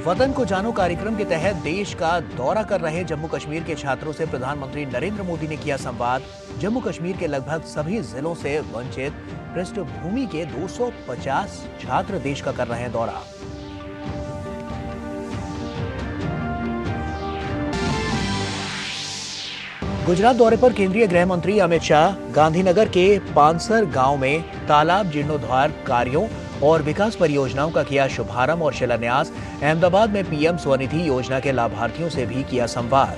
वतन को जानो कार्यक्रम के तहत देश का दौरा कर रहे जम्मू कश्मीर के छात्रों से प्रधानमंत्री नरेंद्र मोदी ने किया संवाद। जम्मू कश्मीर के लगभग सभी जिलों से वंचित पृष्ठभूमि के 250 छात्र देश का कर रहे हैं दौरा। गुजरात दौरे पर केंद्रीय गृह मंत्री अमित शाह गांधीनगर के पानसर गांव में तालाब जीर्णोद्धार कार्यों और विकास परियोजनाओं का किया शुभारंभ और शिलान्यास। अहमदाबाद में पीएम स्वनिधि योजना के लाभार्थियों से भी किया संवाद।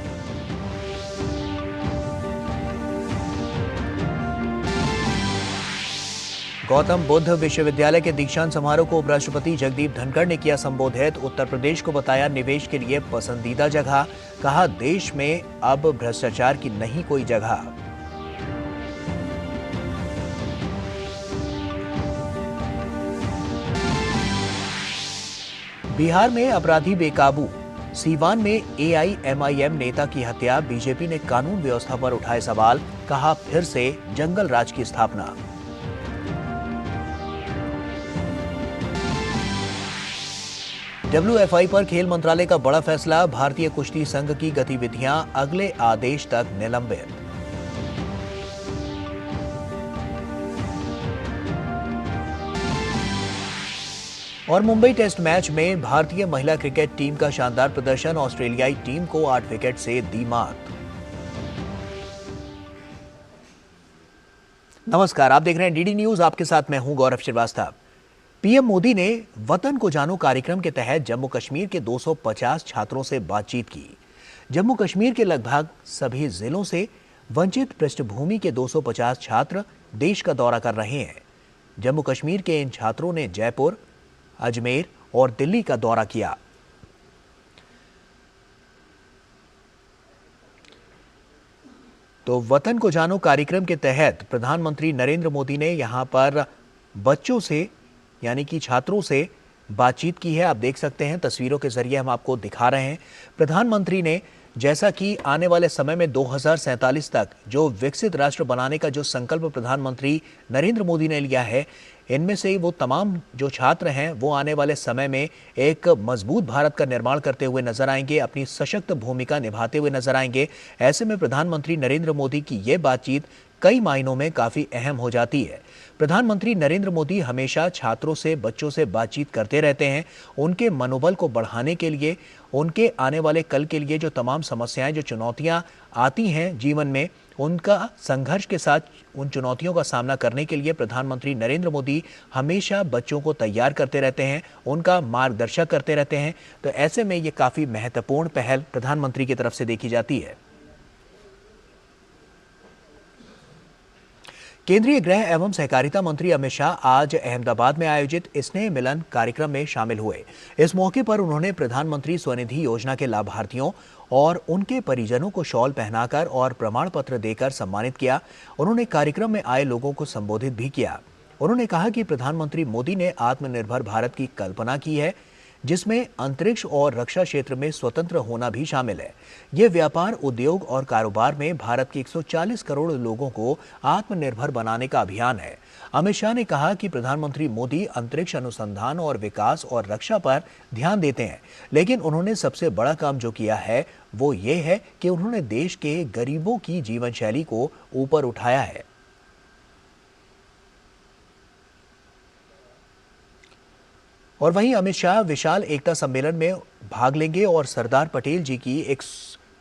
गौतम बुद्ध विश्वविद्यालय के दीक्षांत समारोह को उपराष्ट्रपति जगदीप धनखड़ ने किया संबोधित। उत्तर प्रदेश को बताया निवेश के लिए पसंदीदा जगह। कहा देश में अब भ्रष्टाचार की नहीं कोई जगह। बिहार में अपराधी बेकाबू। सीवान में एआईएमआईएम नेता की हत्या। बीजेपी ने कानून व्यवस्था पर उठाए सवाल। कहा फिर से जंगल राज की स्थापना। डब्ल्यूएफआई पर खेल मंत्रालय का बड़ा फैसला। भारतीय कुश्ती संघ की गतिविधियां अगले आदेश तक निलंबित। और मुंबई टेस्ट मैच में भारतीय महिला क्रिकेट टीम का शानदार प्रदर्शन। ऑस्ट्रेलियाई टीम को 8 विकेट से दी मात। नमस्कार, आप देख रहे हैं डीडी न्यूज। आपके साथ मैं हूं गौरव श्रीवास्तव। पीएम मोदी ने वतन को जानो कार्यक्रम के तहत जम्मू कश्मीर के 250 छात्रों से बातचीत की। जम्मू कश्मीर के लगभग सभी जिलों से वंचित पृष्ठभूमि के 250 छात्र देश का दौरा कर रहे हैं। जम्मू कश्मीर के इन छात्रों ने जयपुर, अजमेर और दिल्ली का दौरा किया। तो वतन को जानो कार्यक्रम के तहत प्रधानमंत्री नरेंद्र मोदी ने यहां पर बच्चों से यानी कि छात्रों से बातचीत की है। आप देख सकते हैं तस्वीरों के जरिए हम आपको दिखा रहे हैं। प्रधानमंत्री ने जैसा कि आने वाले समय में 2047 तक जो विकसित राष्ट्र बनाने का जो संकल्प प्रधानमंत्री नरेंद्र मोदी ने लिया है, इनमें से वो तमाम जो छात्र हैं वो आने वाले समय में एक मजबूत भारत का निर्माण करते हुए नजर आएंगे, अपनी सशक्त भूमिका निभाते हुए नजर आएंगे। ऐसे में प्रधानमंत्री नरेंद्र मोदी की ये बातचीत कई मायनों में काफी अहम हो जाती है। प्रधानमंत्री नरेंद्र मोदी हमेशा छात्रों से, बच्चों से बातचीत करते रहते हैं। उनके मनोबल को बढ़ाने के लिए, उनके आने वाले कल के लिए जो तमाम समस्याएं, जो चुनौतियां आती हैं जीवन में, उनका संघर्ष के साथ उन चुनौतियों का सामना करने के लिए प्रधानमंत्री नरेंद्र मोदी हमेशा बच्चों को तैयार करते रहते हैं, उनका मार्गदर्शन करते रहते हैं। तो ऐसे में ये काफी महत्वपूर्ण पहल प्रधानमंत्री की तरफ से देखी जाती है। केंद्रीय गृह एवं सहकारिता मंत्री अमित शाह आज अहमदाबाद में आयोजित स्नेह मिलन कार्यक्रम में शामिल हुए। इस मौके पर उन्होंने प्रधानमंत्री स्वनिधि योजना के लाभार्थियों और उनके परिजनों को शॉल पहनाकर और प्रमाण पत्र देकर सम्मानित किया। उन्होंने कार्यक्रम में आए लोगों को संबोधित भी किया। उन्होंने कहा कि प्रधानमंत्री मोदी ने आत्मनिर्भर भारत की कल्पना की है, जिसमें अंतरिक्ष और रक्षा क्षेत्र में स्वतंत्र होना भी शामिल है। ये व्यापार, उद्योग और कारोबार में भारत के 140 करोड़ लोगों को आत्मनिर्भर बनाने का अभियान है। अमित शाह ने कहा कि प्रधानमंत्री मोदी अंतरिक्ष अनुसंधान और विकास और रक्षा पर ध्यान देते हैं, लेकिन उन्होंने सबसे बड़ा काम जो किया है वो ये है कि उन्होंने देश के गरीबों की जीवन शैली को ऊपर उठाया है। और वहीं अमित शाह विशाल एकता सम्मेलन में भाग लेंगे और सरदार पटेल जी की एक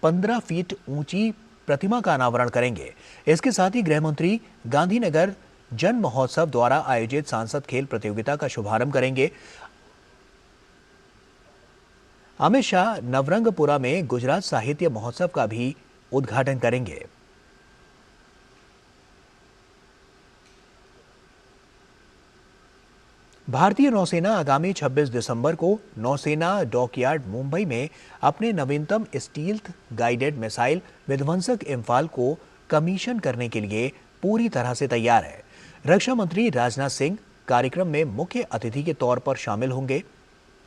15 फीट ऊंची प्रतिमा का अनावरण करेंगे। इसके साथ ही गृह मंत्री गांधीनगर जन महोत्सव द्वारा आयोजित सांसद खेल प्रतियोगिता का शुभारंभ करेंगे। अमित शाह नवरंगपुरा में गुजरात साहित्य महोत्सव का भी उद्घाटन करेंगे। भारतीय नौसेना आगामी 26 दिसंबर को नौसेना डॉकयार्ड मुंबई में अपने नवीनतम स्टील्थ गाइडेड मिसाइल विध्वंसक इम्फाल को कमीशन करने के लिए पूरी तरह से तैयार है। रक्षा मंत्री राजनाथ सिंह कार्यक्रम में मुख्य अतिथि के तौर पर शामिल होंगे।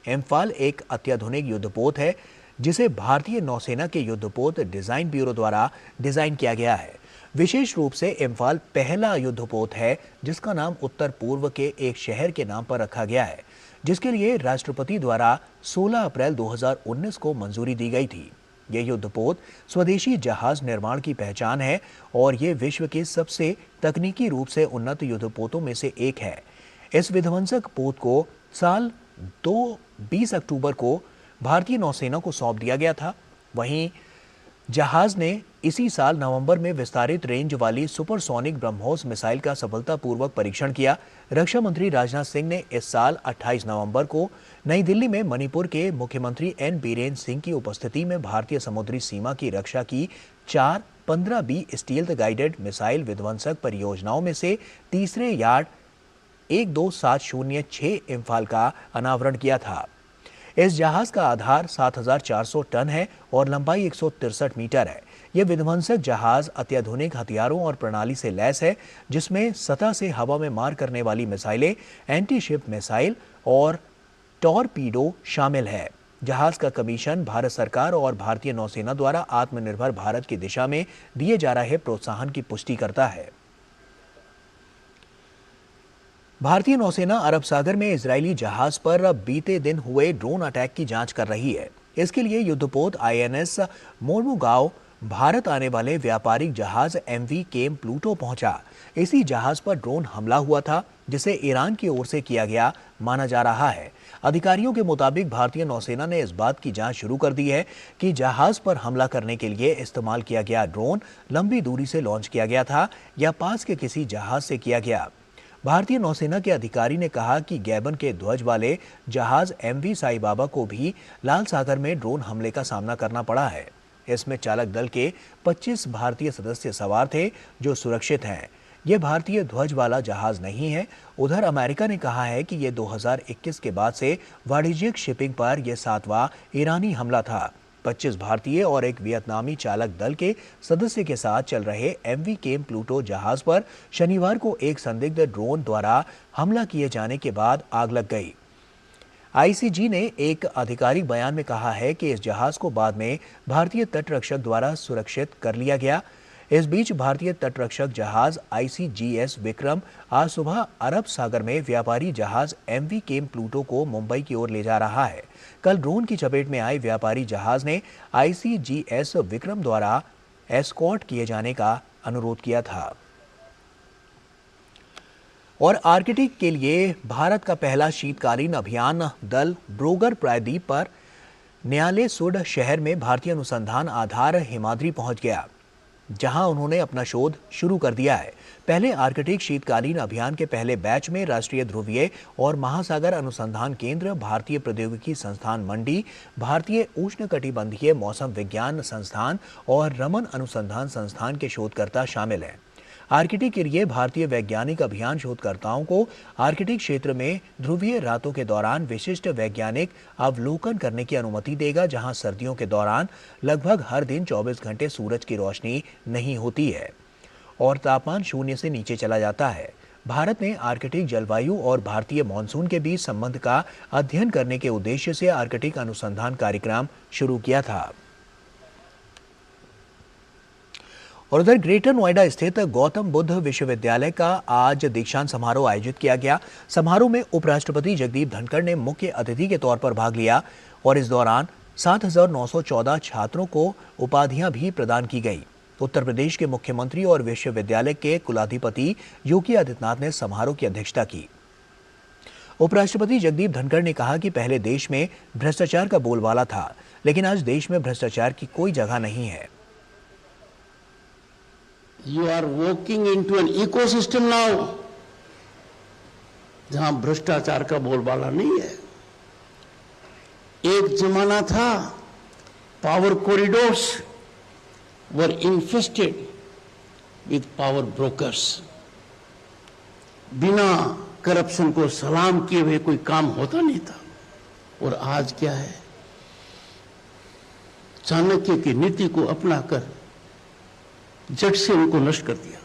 एम्फाल एक अत्याधुनिक युद्धपोत है जिसे भारतीय नौसेना के युद्धपोत डिजाइन ब्यूरो द्वारा डिजाइन किया गया है। विशेष रूप से एम्फाल पहला युद्धपोत है जिसका नाम उत्तर पूर्व के एक शहर के नाम पर रखा गया है, जिसके लिए राष्ट्रपति द्वारा 16 अप्रैल 2019 को मंजूरी दी गई थी। यह युद्धपोत स्वदेशी जहाज निर्माण की पहचान है और ये विश्व के सबसे तकनीकी रूप से उन्नत युद्धपोतों में से एक है। इस विध्वंसक पोत को साल 20 अक्टूबर को भारतीय नौसेना को सौंप दिया गया था। वहीं जहाज ने इसी साल नवंबर में विस्तारित रेंज वाली सुपरसोनिक ब्रह्मोस मिसाइल का सफलतापूर्वक परीक्षण किया। रक्षा मंत्री राजनाथ सिंह ने इस साल 28 नवंबर को नई दिल्ली में मणिपुर के मुख्यमंत्री एन बीरेन सिंह की उपस्थिति में भारतीय समुद्री सीमा की रक्षा की 4 15B स्टील्थ गाइडेड मिसाइल विध्वंसक परियोजनाओं में से तीसरे यार्ड 12706 इम्फाल का अनावरण किया था। इस जहाज का आधार 7400 टन है और लंबाई 163 मीटर है। यह विध्वंसक जहाज अत्याधुनिक हथियारों और प्रणाली से लैस है, जिसमें सतह से हवा में मार करने वाली मिसाइलें, एंटी शिप मिसाइल और टॉरपीडो शामिल है। जहाज का कमीशन भारत सरकार और भारतीय नौसेना द्वारा आत्मनिर्भर भारत की दिशा में दिए जा रहे प्रोत्साहन की पुष्टि करता है। भारतीय नौसेना अरब सागर में इजरायली जहाज पर बीते दिन हुए ड्रोन अटैक की जांच कर रही है। इसके लिए युद्धपोत INS मोर्मुगांव भारत आने वाले व्यापारिक जहाज MV केम प्लूटो पहुंचा। इसी जहाज पर ड्रोन हमला हुआ था, जिसे ईरान की ओर से किया गया माना जा रहा है। अधिकारियों के मुताबिक भारतीय नौसेना ने इस बात की जांच शुरू कर दी है कि जहाज पर हमला करने के लिए इस्तेमाल किया गया ड्रोन लंबी दूरी से लॉन्च किया गया था या पास के किसी जहाज से किया गया। भारतीय नौसेना के अधिकारी ने कहा कि गैबन के ध्वज वाले जहाज MV साईबाबा को भी लाल सागर में ड्रोन हमले का सामना करना पड़ा है। इसमें चालक दल के 25 भारतीय सदस्य सवार थे जो सुरक्षित हैं। यह भारतीय ध्वज वाला जहाज नहीं है। उधर अमेरिका ने कहा है कि यह 2021 के बाद से वाणिज्यिक शिपिंग पर यह 7वां ईरानी हमला था। 25 भारतीय और एक वियतनामी चालक दल के सदस्य के साथ चल रहे MV केम प्लूटो जहाज पर शनिवार को एक संदिग्ध ड्रोन द्वारा हमला किए जाने के बाद आग लग गई। ICG ने एक आधिकारिक बयान में कहा है कि इस जहाज को बाद में भारतीय तटरक्षक द्वारा सुरक्षित कर लिया गया। इस बीच भारतीय तटरक्षक जहाज ICGS विक्रम आज सुबह अरब सागर में व्यापारी जहाज MV केम प्लूटो को मुंबई की ओर ले जा रहा है। कल ड्रोन की चपेट में आए व्यापारी जहाज ने ICGS विक्रम द्वारा एस्कॉर्ट किए जाने का अनुरोध किया था। और आर्कटिक के लिए भारत का पहला शीतकालीन अभियान दल ब्रोगर प्रायद्वीप पर न्याले सुड शहर में भारतीय अनुसंधान आधार हिमाद्री पहुंच गया, जहां उन्होंने अपना शोध शुरू कर दिया है। पहले आर्कटिक शीतकालीन अभियान के पहले बैच में राष्ट्रीय ध्रुवीय और महासागर अनुसंधान केंद्र, भारतीय प्रौद्योगिकी संस्थान मंडी, भारतीय उष्णकटिबंधीय मौसम विज्ञान संस्थान और रमन अनुसंधान संस्थान के शोधकर्ता शामिल हैं। आर्कटिक के लिए भारतीय वैज्ञानिक अभियान शोधकर्ताओं को आर्कटिक क्षेत्र में ध्रुवीय रातों के दौरान विशिष्ट वैज्ञानिक अवलोकन करने की अनुमति देगा, जहां सर्दियों के दौरान लगभग हर दिन 24 घंटे सूरज की रोशनी नहीं होती है और तापमान 0 से नीचे चला जाता है। भारत ने आर्कटिक जलवायु और भारतीय मानसून के बीच संबंध का अध्ययन करने के उद्देश्य से आर्कटिक अनुसंधान कार्यक्रम शुरू किया था। और उधर ग्रेटर नोएडा स्थित गौतम बुद्ध विश्वविद्यालय का आज दीक्षांत समारोह आयोजित किया गया। समारोह में उपराष्ट्रपति जगदीप धनखड़ ने मुख्य अतिथि के तौर पर भाग लिया और इस दौरान 7,914 छात्रों को उपाधियां भी प्रदान की गई। उत्तर प्रदेश के मुख्यमंत्री और विश्वविद्यालय के कुलाधिपति योगी आदित्यनाथ ने समारोह की अध्यक्षता की। उपराष्ट्रपति जगदीप धनखड़ ने कहा कि पहले देश में भ्रष्टाचार का बोलबाला था, लेकिन आज देश में भ्रष्टाचार की कोई जगह नहीं है। You are walking into an ecosystem now, जहां भ्रष्टाचार का बोलबाला नहीं है। एक जमाना था power corridors were infested with power brokers. बिना करप्शन को सलाम किए हुए कोई काम होता नहीं था। और आज क्या है, चाणक्य की नीति को अपनाकर झट से उनको नष्ट कर दिया।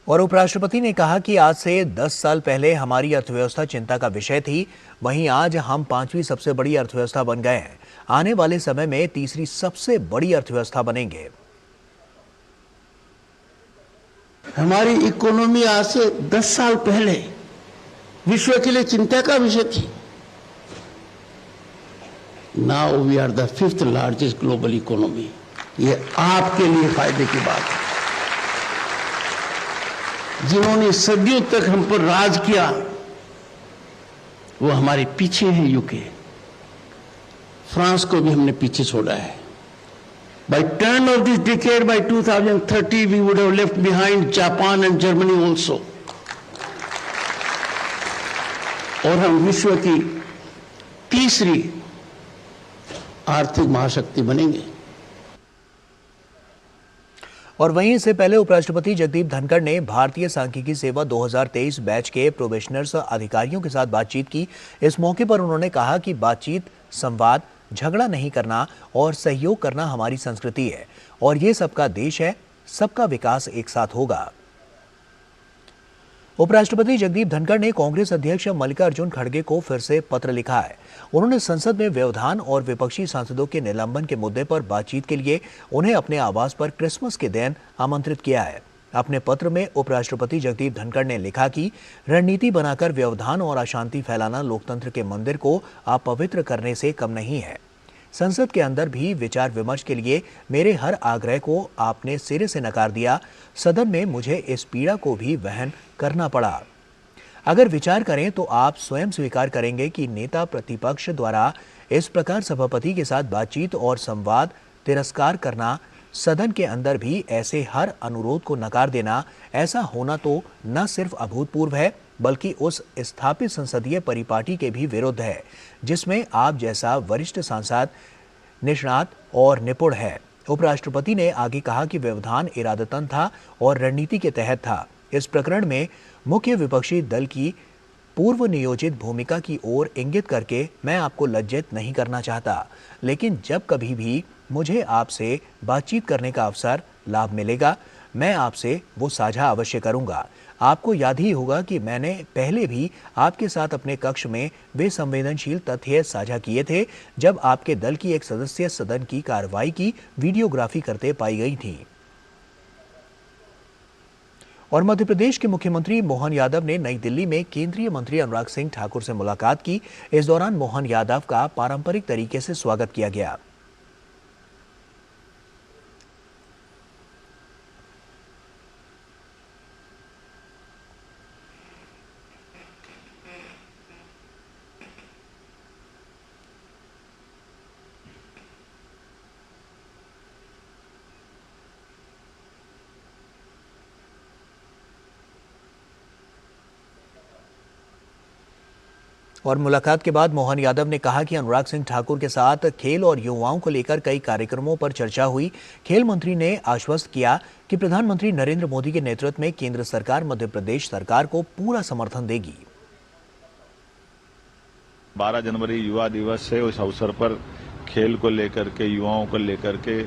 और उपराष्ट्रपति ने कहा कि आज से 10 साल पहले हमारी अर्थव्यवस्था चिंता का विषय थी, वहीं आज हम 5वीं सबसे बड़ी अर्थव्यवस्था बन गए हैं। आने वाले समय में तीसरी सबसे बड़ी अर्थव्यवस्था बनेंगे। हमारी इकोनॉमी आज से 10 साल पहले विश्व के लिए चिंता का विषय थी। Now we are the 5th largest global economy. ये आपके लिए फायदे की बात है। जिन्होंने सदियों तक हम पर राज किया वो हमारे पीछे है। यूके, फ्रांस को भी हमने पीछे छोड़ा है। By turn of this decade, by 2030, we would have left behind Japan and Germany also. और हम विश्व की तीसरी आर्थिक महाशक्ति बनेंगे। और वहीं इससे पहले उपराष्ट्रपति जगदीप धनखड़ ने भारतीय सांख्यिकी सेवा 2023 बैच के प्रोबेशनर्स अधिकारियों के साथ बातचीत की। इस मौके पर उन्होंने कहा कि बातचीत, संवाद, झगड़ा नहीं करना और सहयोग करना हमारी संस्कृति है और ये सबका देश है, सबका विकास एक साथ होगा। उपराष्ट्रपति जगदीप धनखड़ ने कांग्रेस अध्यक्ष मल्लिकार्जुन खड़गे को फिर से पत्र लिखा है। उन्होंने संसद में व्यवधान और विपक्षी सांसदों के निलंबन के मुद्दे पर बातचीत के लिए उन्हें अपने आवास पर क्रिसमस के दिन आमंत्रित किया है। अपने पत्र में उपराष्ट्रपति जगदीप धनखड़ ने लिखा कि रणनीति बनाकर व्यवधान और अशांति फैलाना लोकतंत्र के मंदिर को अपवित्र करने से कम नहीं है। संसद के अंदर भी विचार विमर्श के लिए मेरे हर आग्रह को आपने सिरे से नकार दिया। सदन में मुझे इस पीड़ा को भी वहन करना पड़ा। अगर विचार करें तो आप स्वयं स्वीकार करेंगे कि नेता प्रतिपक्ष द्वारा इस प्रकार सभापति के साथ बातचीत और संवाद तिरस्कार करना, सदन के अंदर भी ऐसे हर अनुरोध को नकार देना, ऐसा होना तो न सिर्फ अभूतपूर्व है बल्कि उस स्थापित संसदीय परिपाटी के भी विरुद्ध है जिसमें आप जैसा वरिष्ठ सांसद निष्णात और निपुण है। उपराष्ट्रपति ने आगे कहा कि व्यवधान इरादतन था और रणनीति के तहत था। इस प्रकरण में मुख्य विपक्षी दल की पूर्व नियोजित भूमिका की ओर इंगित करके मैं आपको लज्जित नहीं करना चाहता, लेकिन जब कभी भी मुझे आपसे बातचीत करने का अवसर लाभ मिलेगा, मैं आपसे वो साझा अवश्य करूंगा। आपको याद ही होगा कि मैंने पहले भी आपके साथ अपने कक्ष में वे संवेदनशील तथ्य साझा किए थे जब आपके दल की एक सदस्य सदन की कार्रवाई की वीडियोग्राफी करते पाई गई थी। और मध्य प्रदेश के मुख्यमंत्री मोहन यादव ने नई दिल्ली में केंद्रीय मंत्री अनुराग सिंह ठाकुर से मुलाकात की। इस दौरान मोहन यादव का पारंपरिक तरीके से स्वागत किया गया। और मुलाकात के बाद मोहन यादव ने कहा कि अनुराग सिंह ठाकुर के साथ खेल और युवाओं को लेकर कई कार्यक्रमों पर चर्चा हुई। खेल मंत्री ने आश्वस्त किया कि प्रधानमंत्री नरेंद्र मोदी के नेतृत्व में केंद्र सरकार मध्य प्रदेश सरकार को पूरा समर्थन देगी। 12 जनवरी युवा दिवस है। उस अवसर पर खेल को लेकर के, युवाओं को लेकर के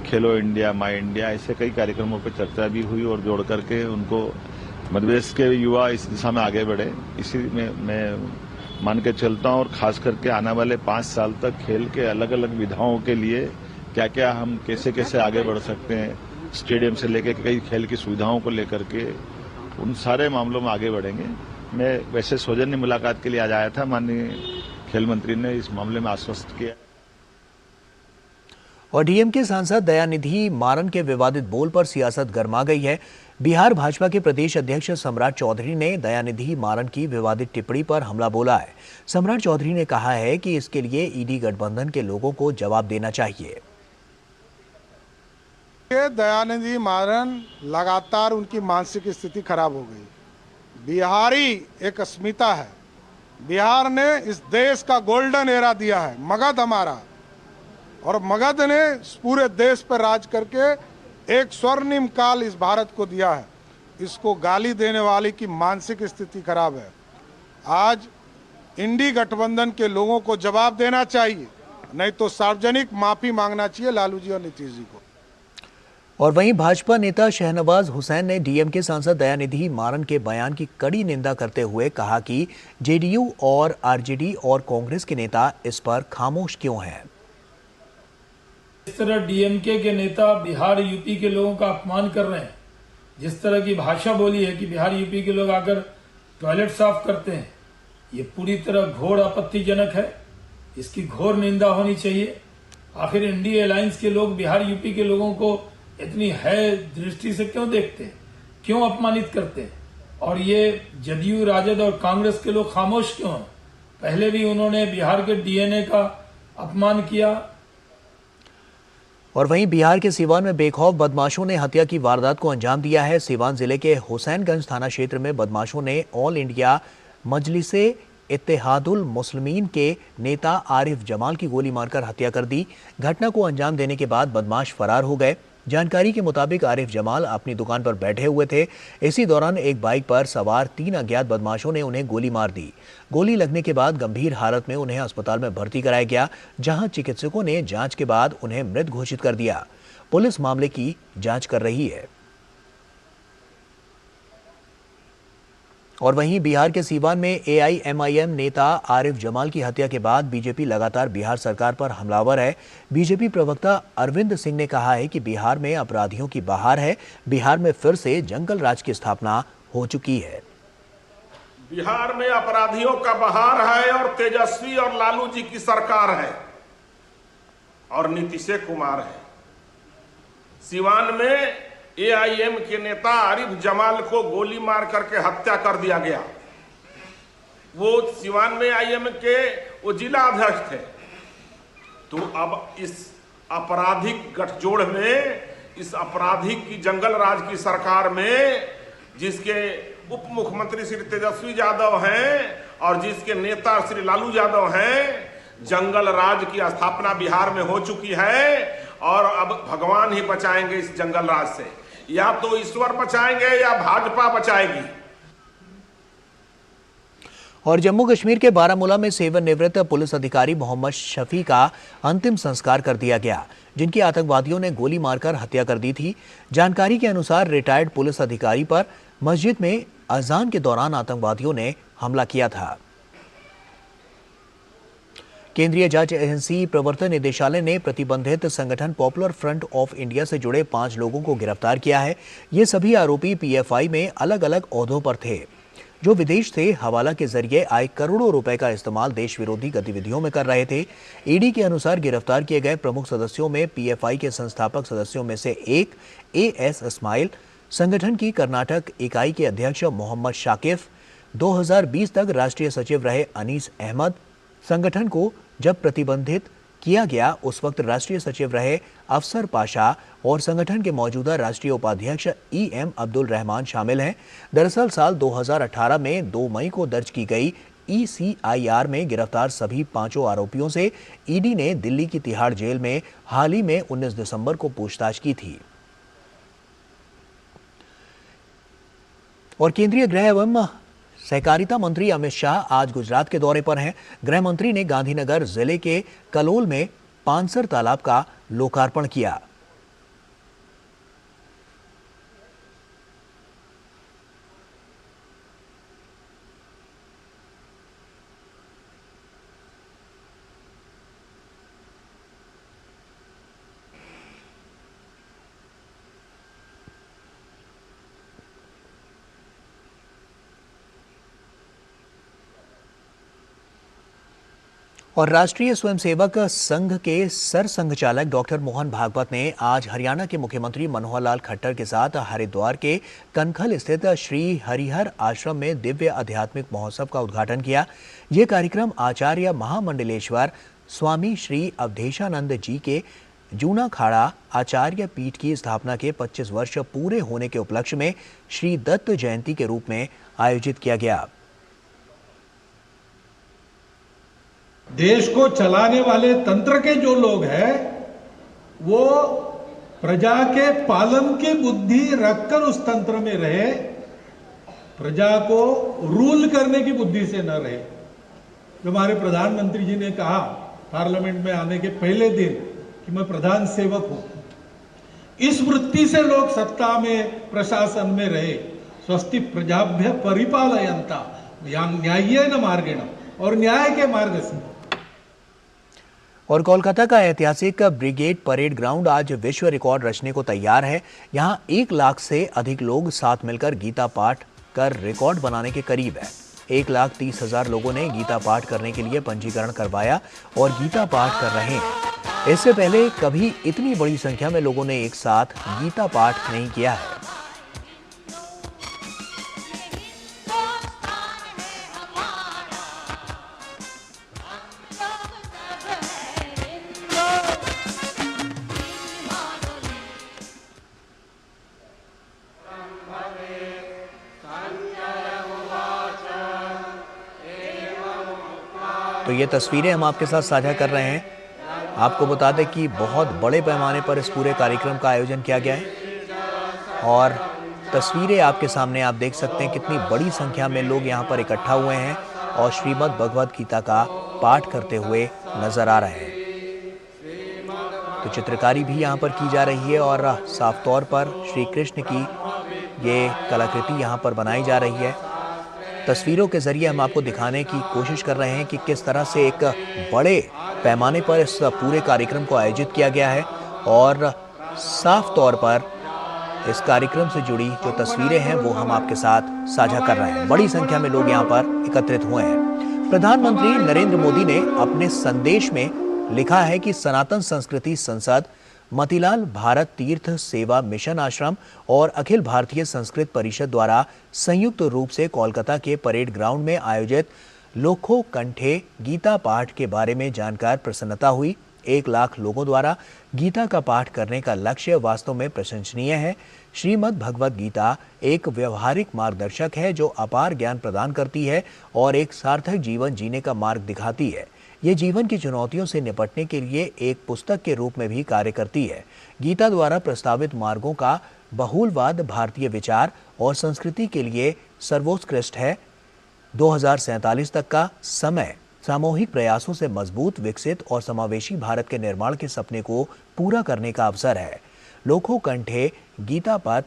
खेलो इंडिया, माई इंडिया, ऐसे कई कार्यक्रमों पर चर्चा भी हुई और जोड़ करके उनको मध्य प्रदेश के युवा इस दिशा में आगे बढ़े, इसी में मैं मान के चलता हूं। और खास करके आने वाले 5 साल तक खेल के अलग अलग विधाओं के लिए क्या क्या हम कैसे कैसे आगे बढ़ सकते हैं, स्टेडियम से लेकर कई खेल की सुविधाओं को लेकर के, उन सारे मामलों में आगे बढ़ेंगे। मैं वैसे सौजन्य मुलाकात के लिए आज आया था, माननीय खेल मंत्री ने इस मामले में आश्वस्त किया। और डीएमके सांसद दयानिधि मारन के विवादित बोल पर सियासत गर्मा गई है। बिहार भाजपा के प्रदेश अध्यक्ष सम्राट चौधरी ने दयानिधि मारन की विवादित टिप्पणी पर हमला बोला है। सम्राट चौधरी ने कहा है कि इसके लिए ईडी गठबंधन के लोगों को जवाब देना चाहिए। दयानिधि मारन लगातार उनकी मानसिक स्थिति खराब हो गई। बिहारी एक अस्मिता है। बिहार ने इस देश का गोल्डन एरा दिया है, मगध हमारा, और मगध ने पूरे देश पर राज करके एक स्वर्णिम काल इस भारत को दिया है। इसको गाली देने वाले की मानसिक स्थिति खराब है। आज इंडी गठबंधन के लोगों को जवाब देना चाहिए, नहीं तो सार्वजनिक माफी मांगना चाहिए लालू जी और नीतीश जी को। और वहीं भाजपा नेता शहनवाज हुसैन ने डीएमके सांसद दयानिधि मारन के बयान की कड़ी निंदा करते हुए कहा कि जेडीयू और आरजेडी और कांग्रेस के नेता इस पर खामोश क्यों हैं। जिस तरह डीएमके के नेता बिहार यूपी के लोगों का अपमान कर रहे हैं, जिस तरह की भाषा बोली है कि बिहार यूपी के लोग आकर टॉयलेट साफ करते हैं, ये पूरी तरह घोर आपत्तिजनक है। इसकी घोर निंदा होनी चाहिए। आखिर एनडीए अलायंस के लोग बिहार यूपी के लोगों को इतनी है दृष्टि से क्यों देखते हैं, क्यों अपमानित करते हैं? और ये जदयू, राजद और कांग्रेस के लोग खामोश क्यों हैं? पहले भी उन्होंने बिहार के डीएनए का अपमान किया। और वहीं बिहार के सीवान में बेखौफ बदमाशों ने हत्या की वारदात को अंजाम दिया है। सीवान जिले के हुसैनगंज थाना क्षेत्र में बदमाशों ने ऑल इंडिया मजलिसे इत्तेहादुल मुस्लिमीन के नेता आरिफ जमाल की गोली मारकर हत्या कर दी। घटना को अंजाम देने के बाद बदमाश फरार हो गए। जानकारी के मुताबिक आरिफ जमाल अपनी दुकान पर बैठे हुए थे। इसी दौरान एक बाइक पर सवार 3 अज्ञात बदमाशों ने उन्हें गोली मार दी। गोली लगने के बाद गंभीर हालत में उन्हें अस्पताल में भर्ती कराया गया, जहां चिकित्सकों ने जांच के बाद उन्हें मृत घोषित कर दिया। पुलिस मामले की जांच कर रही है। और वहीं बिहार के सीवान में एआईएमआईएम नेता आरिफ जमाल की हत्या के बाद बीजेपी लगातार बिहार सरकार पर हमलावर है। बीजेपी प्रवक्ता अरविंद सिंह ने कहा है कि बिहार में अपराधियों की बहार है। बिहार में फिर से जंगल राज की स्थापना हो चुकी है। बिहार में अपराधियों का बहार है और तेजस्वी और लालू जी की सरकार है और नीतीश कुमार है। सीवान में एआईएम के नेता आरिफ जमाल को गोली मार करके हत्या कर दिया गया। वो सीवान में आईएम के वो जिला अध्यक्ष थे। तो अब इस आपराधिक गठजोड़ में, इस आपराधिक की जंगल राज की सरकार में, जिसके उप मुख्यमंत्री श्री तेजस्वी यादव हैं और जिसके नेता श्री लालू यादव हैं, जंगल राज की स्थापना बिहार में हो चुकी है। और अब भगवान ही बचाएंगे इस जंगल राज से, या तो ईश्वर बचाएंगे या भाजपा बचाएगी। और जम्मू कश्मीर के बारामूला में सेवानिवृत्त पुलिस अधिकारी मोहम्मद शफी का अंतिम संस्कार कर दिया गया, जिनकी आतंकवादियों ने गोली मारकर हत्या कर दी थी। जानकारी के अनुसार रिटायर्ड पुलिस अधिकारी पर मस्जिद में अजान के दौरान आतंकवादियों ने हमला किया था। केंद्रीय जांच एजेंसी प्रवर्तन निदेशालय ने प्रतिबंधित संगठन पॉपुलर फ्रंट ऑफ इंडिया से जुड़े 5 लोगों को गिरफ्तार किया है। ये सभी आरोपी पीएफआई में अलग अलग ओहदों पर थे, जो विदेश से हवाला के जरिए आए करोड़ों रुपए का इस्तेमाल देश विरोधी गतिविधियों में कर रहे थे। ईडी के अनुसार गिरफ्तार किए गए प्रमुख सदस्यों में पीएफआई के संस्थापक सदस्यों में से एक एएस इस्माइल, संगठन की कर्नाटक इकाई के अध्यक्ष मोहम्मद शाकिफ, 2020 तक राष्ट्रीय सचिव रहे अनीस अहमद। संगठन को जब प्रतिबंधित किया गया उस वक्त राष्ट्रीय सचिव रहे अफसर पाशा और संगठन के मौजूदा राष्ट्रीय उपाध्यक्ष ईएम अब्दुल रहमान शामिल हैं। दरअसल साल 2018 में 2 मई को दर्ज की गई ईसीआईआर में गिरफ्तार सभी 5 आरोपियों से ईडी ने दिल्ली की तिहाड़ जेल में हाल ही में 19 दिसंबर को पूछताछ की थी। और केंद्रीय गृह एवं सहकारिता मंत्री अमित शाह आज गुजरात के दौरे पर हैं। गृह मंत्री ने गांधीनगर जिले के कलोल में पानसर तालाब का लोकार्पण किया। और राष्ट्रीय स्वयंसेवक संघ के सर संघचालक डॉक्टर मोहन भागवत ने आज हरियाणा के मुख्यमंत्री मनोहर लाल खट्टर के साथ हरिद्वार के कनखल स्थित श्री हरिहर आश्रम में दिव्य आध्यात्मिक महोत्सव का उद्घाटन किया। ये कार्यक्रम आचार्य महामंडलेश्वर स्वामी श्री अवधेशानंद जी के जूना खाड़ा आचार्य पीठ की स्थापना के 25 वर्ष पूरे होने के उपलक्ष्य में श्री दत्त जयंती के रूप में आयोजित किया गया। देश को चलाने वाले तंत्र के जो लोग हैं वो प्रजा के पालन की बुद्धि रखकर उस तंत्र में रहे, प्रजा को रूल करने की बुद्धि से न रहे। जो हमारे प्रधानमंत्री जी ने कहा पार्लियामेंट में आने के पहले दिन कि मैं प्रधान सेवक हूं, इस वृत्ति से लोग सत्ता में, प्रशासन में रहे। स्वस्ति प्रजाभ्य परिपालयन्ता न्याय्येन मार्गेण, और न्याय के मार्ग से। और कोलकाता का ऐतिहासिक ब्रिगेड परेड ग्राउंड आज विश्व रिकॉर्ड रचने को तैयार है। यहां 1 लाख से अधिक लोग साथ मिलकर गीता पाठ कर रिकॉर्ड बनाने के करीब है। 1,30,000 लोगों ने गीता पाठ करने के लिए पंजीकरण करवाया और गीता पाठ कर रहे हैं। इससे पहले कभी इतनी बड़ी संख्या में लोगों ने एक साथ गीता पाठ नहीं किया है। तो ये तस्वीरें हम आपके साथ साझा कर रहे हैं। आपको बता दें कि बहुत बड़े पैमाने पर इस पूरे कार्यक्रम का आयोजन किया गया है और तस्वीरें आपके सामने आप देख सकते हैं कितनी बड़ी संख्या में लोग यहाँ पर इकट्ठा हुए हैं और श्रीमद् भगवद गीता का पाठ करते हुए नजर आ रहे हैं। तो चित्रकारी भी यहाँ पर की जा रही है और साफ तौर पर श्री कृष्ण की ये कलाकृति यहाँ पर बनाई जा रही है। तस्वीरों के जरिए हम आपको दिखाने की कोशिश कर रहे हैं कि किस तरह से एक बड़े पैमाने पर इस पूरे कार्यक्रम को आयोजित किया गया है और साफ तौर पर इस कार्यक्रम से जुड़ी जो तस्वीरें हैं वो हम आपके साथ साझा कर रहे हैं। बड़ी संख्या में लोग यहाँ पर एकत्रित हुए हैं। प्रधानमंत्री नरेंद्र मोदी ने अपने संदेश में लिखा है कि सनातन संस्कृति संसद, मतीलाल भारत तीर्थ सेवा मिशन आश्रम और अखिल भारतीय संस्कृत परिषद द्वारा संयुक्त रूप से कोलकाता के परेड ग्राउंड में आयोजित लोखो कंठे गीता पाठ के बारे में जानकर प्रसन्नता हुई। 1 लाख लोगों द्वारा गीता का पाठ करने का लक्ष्य वास्तव में प्रशंसनीय है। श्रीमद् भगवद गीता एक व्यवहारिक मार्गदर्शक है जो अपार ज्ञान प्रदान करती है और एक सार्थक जीवन जीने का मार्ग दिखाती है। ये जीवन की चुनौतियों से निपटने के लिए एक पुस्तक के रूप में भी कार्य करती है। गीता द्वारा प्रस्तावित मार्गों का बहुलवाद भारतीय विचार और संस्कृति के लिए सर्वोत्कृष्ट है। 2047 तक का समय सामूहिक प्रयासों से मजबूत, विकसित और समावेशी भारत के निर्माण के सपने को पूरा करने का अवसर है। लोखो कंठे गीता पाठ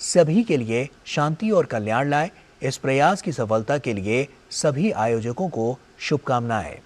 सभी के लिए शांति और कल्याण लाए। इस प्रयास की सफलता के लिए सभी आयोजकों को शुभकामनाएं।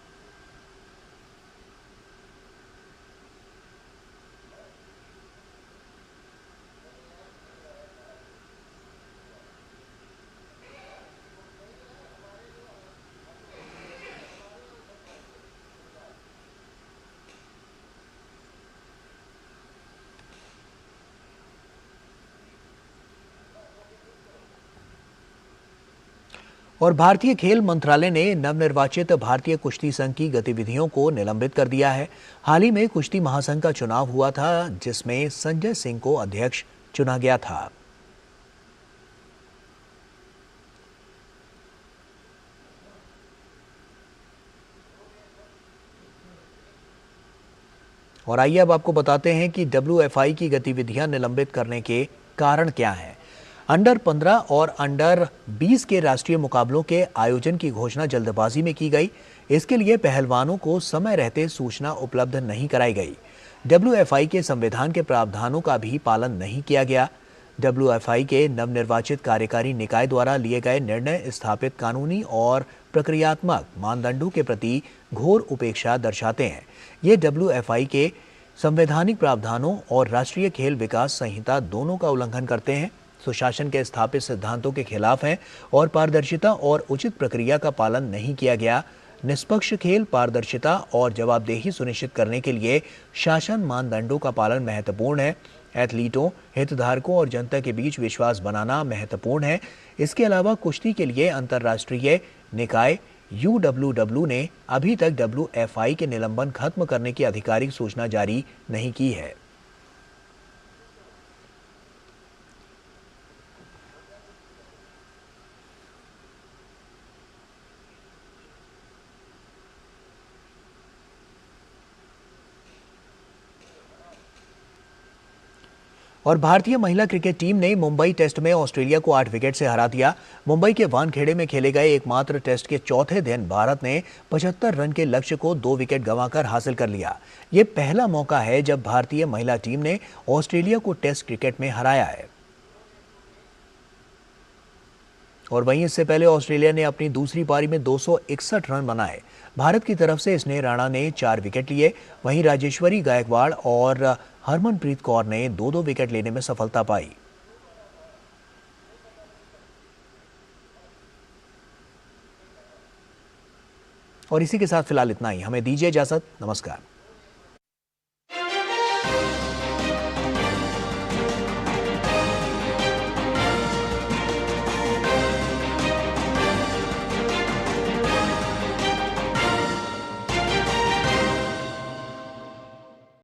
और भारतीय खेल मंत्रालय ने नवनिर्वाचित भारतीय कुश्ती संघ की गतिविधियों को निलंबित कर दिया है। हाल ही में कुश्ती महासंघ का चुनाव हुआ था जिसमें संजय सिंह को अध्यक्ष चुना गया था। और आइए अब आपको बताते हैं कि WFI की गतिविधियां निलंबित करने के कारण क्या हैं। अंडर 15 और अंडर 20 के राष्ट्रीय मुकाबलों के आयोजन की घोषणा जल्दबाजी में की गई। इसके लिए पहलवानों को समय रहते सूचना उपलब्ध नहीं कराई गई। WFI के संविधान के प्रावधानों का भी पालन नहीं किया गया। WFI के नवनिर्वाचित कार्यकारी निकाय द्वारा लिए गए निर्णय स्थापित कानूनी और प्रक्रियात्मक मानदंडों के प्रति घोर उपेक्षा दर्शाते हैं। ये WFI के संवैधानिक प्रावधानों और राष्ट्रीय खेल विकास संहिता दोनों का उल्लंघन करते हैं, सुशासन के स्थापित सिद्धांतों के खिलाफ हैं और पारदर्शिता और उचित प्रक्रिया का पालन नहीं किया गया। निष्पक्ष खेल, पारदर्शिता और जवाबदेही सुनिश्चित करने के लिए शासन मानदंडों का पालन महत्वपूर्ण है। एथलीटों, हितधारकों और जनता के बीच विश्वास बनाना महत्वपूर्ण है। इसके अलावा कुश्ती के लिए अंतर्राष्ट्रीय निकाय UWW ने अभी तक WFI के निलंबन खत्म करने की आधिकारिक सूचना जारी नहीं की है। और भारतीय महिला क्रिकेट टीम ने मुंबई टेस्ट में ऑस्ट्रेलिया को 8 विकेट से हरा दिया। मुंबई के वानखेड़े में खेले गए एकमात्र टेस्ट के चौथे दिन भारत ने 75 रन के लक्ष्य को 2 विकेट गंवाकर हासिल कर लिया। ये पहला मौका है जब भारतीय महिला टीम ने ऑस्ट्रेलिया को टेस्ट क्रिकेट में हराया है। और वहीं इससे पहले ऑस्ट्रेलिया ने अपनी दूसरी पारी में 261 रन बनाए। भारत की तरफ से स्नेह राणा ने 4 विकेट लिए, वहीं राजेश्वरी गायकवाड़ और हरमनप्रीत कौर ने 2-2 विकेट लेने में सफलता पाई। और इसी के साथ फिलहाल इतना ही। हमें दीजिए इजाजत। नमस्कार।